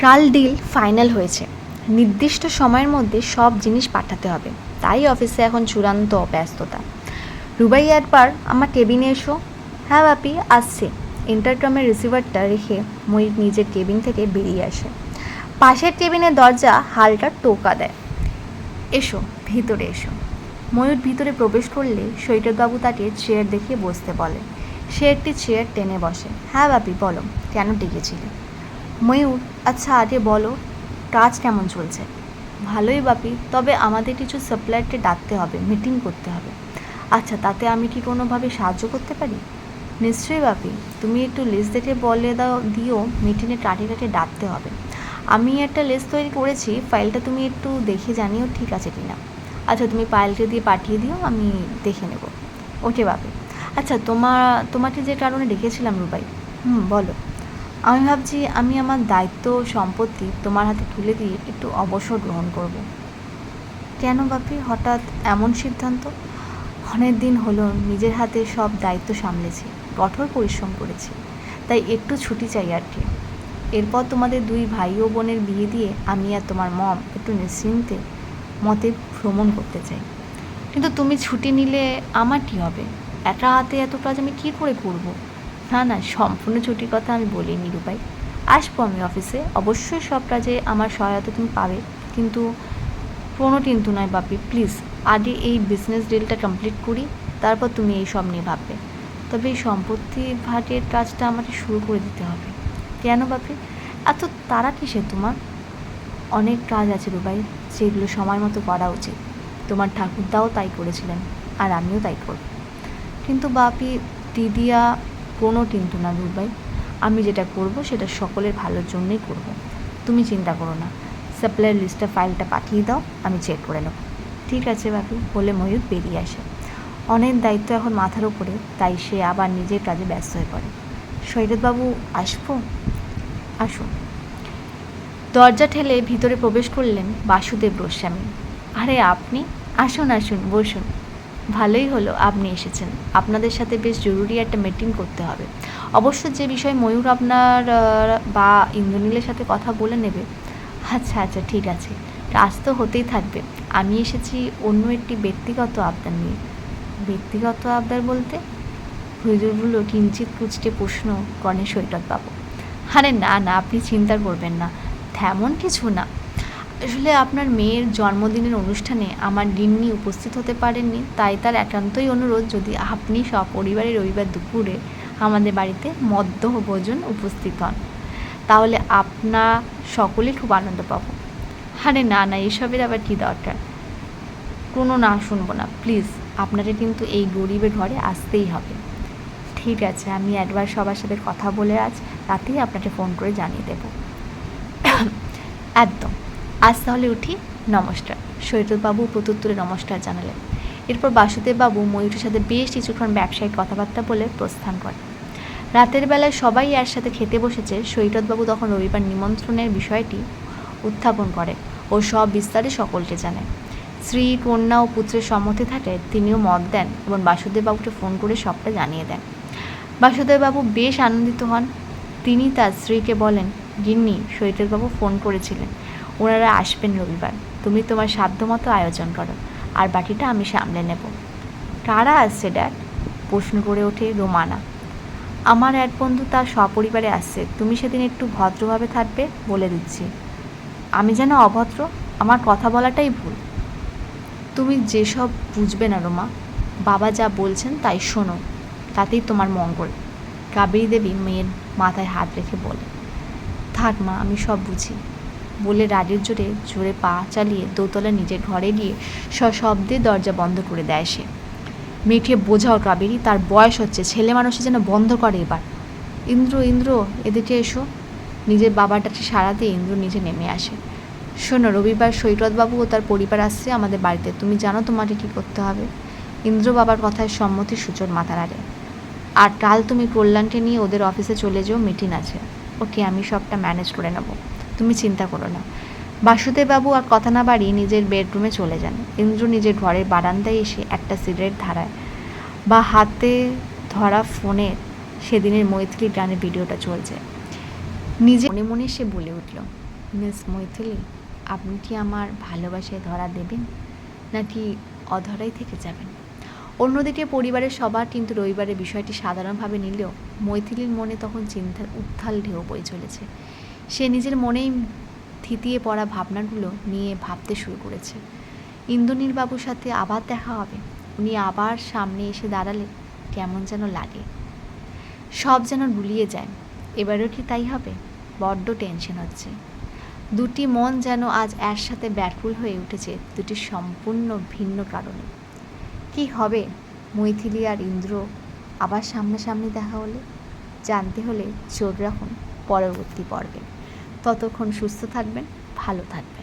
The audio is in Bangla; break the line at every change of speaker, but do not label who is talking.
কাল ডিল ফাইনাল হয়েছে, নির্দিষ্ট সময়ের মধ্যে সব জিনিস পাঠাতে হবে, তাই অফিসে এখন চূড়ান্ত ব্যস্ততা। রুবাই একবার আমার কেবিনে এসো। হ্যাঁ বাপি, আসছে। ইন্টারকমের রিসিভারটা রেখে ময়ূর নিজের কেবিন থেকে বেরিয়ে আসে। পাশের কেবিনের দরজা হালকা টোকা দেয়। এসো, ভিতরে এসো। ময়ূর ভিতরে প্রবেশ করলে সৈকতবাবু তাকে চেয়ার দেখিয়ে বসতে বলে। সে একটি চেয়ার টেনে বসে। হ্যাঁ বাপি, বলো, কেন ডেকেছিলে? ময়ূর, আচ্ছা আগে বলো, কাজ কেমন চলছে? ভালোই বাপি, তবে আমাদের কিছু সাপ্লায়ারকে ডাকতে হবে, মিটিং করতে হবে। আচ্ছা, তাতে আমি কি কোনোভাবে সাহায্য করতে পারি? নিশ্চয়ই বাপি, তুমি একটু লিস্ট দেখে বলে দিও মিটিংয়ে কাকে কাকে ডাকতে হবে। আমি একটা লিস্ট তৈরি করেছি, ফাইলটা তুমি একটু দেখে জানিও ঠিক আছে কি না। আচ্ছা, তুমি ফাইলটা দিয়ে পাঠিয়ে দিও, আমি দেখে নেব। ওকে বাপি। আচ্ছা, তোমাকে যে কারণে ডেকেছিলাম রুবাই। বলো। আমি ভাবছি আমি আমার দায়িত্ব সম্পত্তি তোমার হাতে তুলে দিয়ে একটু অবসর গ্রহণ করব। কেন বাপি, হঠাৎ এমন সিদ্ধান্ত? অনেক দিন হলো নিজের হাতে সব দায়িত্ব সামলেছি, কঠোর পরিশ্রম করেছি, তাই একটু ছুটি চাই আর কি। এরপর তোমাদের দুই ভাই ও বোনের বিয়ে দিয়ে আমি আর তোমার মম একটু নিশ্চিন্তে মতে ভ্রমণ করতে চাই। কিন্তু তুমি ছুটি নিলে আমার কী হবে? একা হাতে এত কাজ আমি কী করে করব? না না, সম্পূর্ণ ছুটির কথা আমি বলিনি রুবাই। আসবো আমি অফিসে, অবশ্যই সব কাজে আমার সহায়তা তুমি পাবে, কিন্তু কোনো কিন্তু নয় বাপি, প্লিজ। আগে এই বিজনেস ডিলটা কমপ্লিট করি, তারপর তুমি এই সব নিয়ে ভাববে। তবে এই সম্পত্তি ভাগের কাজটা আমাকে শুরু করে দিতে হবে। কেন বাপি, এত তাড়া কিসে তোমার? অনেক কাজ আছে রুবাই, যেগুলো সময় মতো করা উচিত। তোমার ঠাকুরদাও তাই করেছিলেন, আর আমিও তাই করব। কিন্তু বাপি, দিদিয়া, কোনো কিন্তু না রুবাই। আমি যেটা করব সেটা সকলের ভালোর জন্যই করব। তুমি চিন্তা করো না। সাপ্লাইয়ের লিস্টে ফাইলটা পাঠিয়ে দাও, আমি চেক করে নেব। ঠিক আছে বাপি, বলে ময়ূর বেরিয়ে আসে। অনেক দায়িত্ব এখন মাথার উপরে, তাই সে আবার নিজের কাজে ব্যস্ত হয়ে পড়ে। সৈকতবাবু, আসবো? আসুন। দরজা ঠেলে ভিতরে প্রবেশ করলেন বাসুদেব গোস্বামী। আরে আপনি? আসুন আসুন, বসুন। ভালোই হলো আপনি এসেছেন, আপনাদের সাথে বেশ জরুরি একটা মিটিং করতে হবে। অবশ্য যে বিষয়ে ময়ূর আপনার বা ইন্দ্রনীলের সাথে কথা বলে নেবে। আচ্ছা আচ্ছা, ঠিক আছে, কাজ তো হতেই থাকবে। আমি এসেছি অন্য একটি ব্যক্তিগত আবদার নিয়ে। ব্যক্তিগত আবদার বলতে? হুজুরগুলো কিঞ্চিত কুচকে প্রশ্ন করেন সৈকতবাবু। আরে না না, আপনি চিন্তা করবেন না, তেমন কিছু না। আসলে আপনার মেয়ের জন্মদিনের অনুষ্ঠানে আমার গিন্নি উপস্থিত হতে পারেননি, তাই তার একান্তই অনুরোধ যদি আপনি সপরিবারে রবিবার দুপুরে আমাদের বাড়িতে মধ্যাহ্নভোজন উপস্থিত হন, তাহলে আপনার সকলেই খুব আনন্দ পাবো। আরে না না, এসবের আবার কী দরকার? কোনো না শুনবো না, প্লিজ। আপনাকে কিন্তু এই গরিবের ঘরে আসতেই হবে। ঠিক আছে, আমি একবার সবার সাথে কথা বলে আজ রাতেই আপনাকে ফোন করে জানিয়ে দেব। একদম। আজ তাহলে উঠি, নমস্কার। সৈকতবাবু প্রত্যুত্তরে নমস্কার জানালেন। এরপর বাসুদেববাবু ময়ূরের সাথে বেশ কিছুক্ষণ ব্যবসায়িক কথাবার্তা বলে প্রস্থান করেন। রাতের বেলায় সবাই এর সাথে খেতে বসেছে। সৈকতবাবু তখন রবিবার নিমন্ত্রণের বিষয়টি উত্থাপন করে ও সব বিস্তারে সকলকে জানায়। স্ত্রী, কন্যা ও পুত্রের সম্মতি থাকে তিনিও মত দেন এবং বাসুদেববাবুকে ফোন করে সবটা জানিয়ে দেন। বাসুদেববাবু বেশ আনন্দিত হন। তিনি তার স্ত্রীকে বলেন, গিন্নি, সৈকতবাবু ফোন করেছিলেন, ওনারা আসবেন রবিবার। তুমি তোমার সাধ্যমতো আয়োজন করো, আর বাকিটা আমি সামলে নেব। কারা আসছে ড্যাড? প্রশ্ন করে ওঠে রোমানা। আমার এক বন্ধু তার সপরিবারে আসছে, তুমি সেদিন একটু ভদ্রভাবে থাকবে, বলে দিচ্ছি। আমি যেন অভদ্র? আমার কথা বলাটাই ভুল। তুমি যেসব বুঝবে না রোমা, বাবা যা বলছেন তাই শোনো, তাতেই তোমার মঙ্গল। কাবেরী দেবী মেয়ের মাথায় হাত রেখে বলে। থাক মা, আমি সব বুঝি, বলে রাগের জোরে জোরে পা চালিয়ে দোতলা নিজের ঘরে গিয়ে সশব্দে দরজা বন্ধ করে দেয় সে। মেয়েকে বোঝাও কাবেরী, তার বয়স হচ্ছে, ছেলে মানুষে যেন বন্ধ করে এবার। ইন্দ্র, ইন্দ্র, এদিকে এসো। নিজের বাবাটাকে সাড়া দিয়ে ইন্দ্র নিচে নেমে আসে। শোনো, রবিবার সৈকতবাবু ও তার পরিবার আসছে আমাদের বাড়িতে, তুমি জানো তোমাকে কী করতে হবে। ইন্দ্র বাবার কথায় সম্মতির সূচক মাথা নাড়ে। আর কাল তুমি কল্যাণকে নিয়ে ওদের অফিসে চলে যেও, মিটিং আছে। ওকে, আমি সবটা ম্যানেজ করে নেব, তুমি চিন্তা করো না। বাসুদেববাবু আর কথা না বাড়িয়ে নিজের বেডরুমে চলে যান। ইন্দ্র নিজের ঘরের বারান্দায় এসে একটা সিগারেট ধারায় বা হাতে ধরা ফোনে সেদিনের মৈথিলি গানের ভিডিওটা চলছে। নিজে মনে মনে সে বলে উঠল, মিস মৈথিলি, আপনি কি আমার ভালোবাসায় ধরা দেবেন নাকি অধরাই থেকে যাবেন? অন্যদিকে পরিবারের সবার কিন্তু রবিবারের বিষয়টি সাধারণভাবে নিলেও মৈথিলির মনে তখন চিন্তার উত্থাল ঢেউ বয়ে চলেছে। সে নিজের মনেই থিতিয়ে পড়া ভাবনাগুলো নিয়ে ভাবতে শুরু করেছে। ইন্দ্রনীল বাবুর সাথে আবার দেখা হবে, উনি আবার সামনে এসে দাঁড়ালে কেমন যেন লাগে, সব যেন গুলিয়ে যায়। এবারও কি তাই হবে? বড্ড টেনশন হচ্ছে। দুটি মন যেন আজ একসাথে ব্যাকুল হয়ে উঠেছে দুটি সম্পূর্ণ ভিন্ন কারণে। কি হবে মৈথিলি আর ইন্দ্র আবার সামনাসামনি দেখা হলে? জানতে হলে চোখ রাখুন পরবর্তী পর্বে। ততক্ষণ সুস্থ থাকবেন, ভালো থাকবেন।